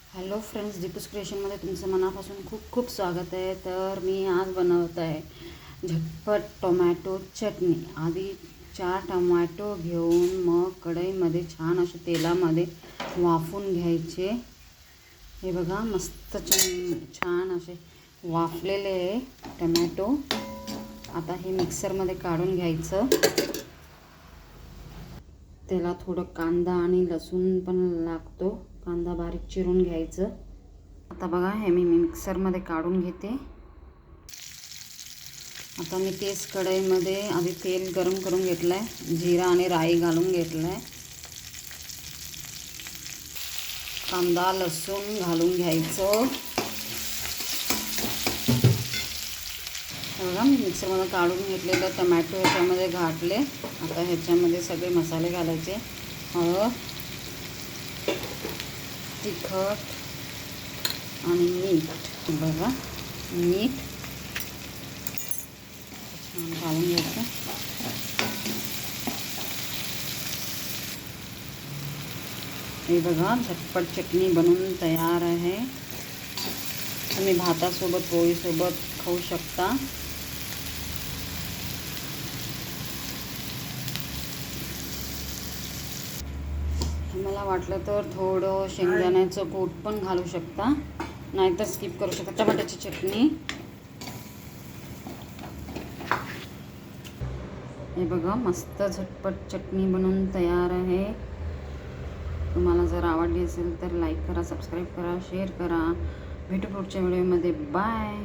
Hello friends, दीपूस क्रिएशनमध्ये तुमचं मनापासून खूप खूप स्वागत आहे. तर मी आज बनवत आहे झटपट टोमॅटो चटणी. आधी 4 टोमॅटो घेऊन मग कढईमध्ये छान असे तेलामध्ये वाफून घ्यायचे. हे बघा, मस्त छान असे वाफलेले आहे टोमॅटो. आता हे मिक्सरमध्ये काढून घ्यायचं. त्याला थोडं कांदा आणि लसूण पण लागतो. कांदा बारीक चिरून घ्यायचं. आता बघा, हे मी मिक्सरमध्ये काढून घेते. आता मी तेच कढईमध्ये आधी तेल गरम करून घेतलं आहे. जिरा आणि राई घालून घेतलं आहे. कांदा लसूण घालून घ्यायचं. बघा, मी मिक्सरमध्ये काढून घेतलेलं टमॅटो ह्याच्यामध्ये घातले. आता ह्याच्यामध्ये सगळे मसाले घालायचे. हळद, तिखट आणि मीठ. बघा, मीठ छान घालून घ्यायचं. हे बघा, झटपट चटणी बनवून तयार आहे. तुम्ही भातासोबत पोळीसोबत खाऊ शकता. मला वाटलं तर थोडं शेंगदाण्याचं कूट पण घालू शकता, नाहीतर स्किप करू शकता. टमाट्याची चटणी. हे बघा, मस्त झटपट चटणी बनवून तयार आहे. तुम्हाला जर आवडली असेल तर लाईक करा, सबस्क्राईब करा, शेअर करा. भेटू पुढच्या व्हिडिओमध्ये. बाय.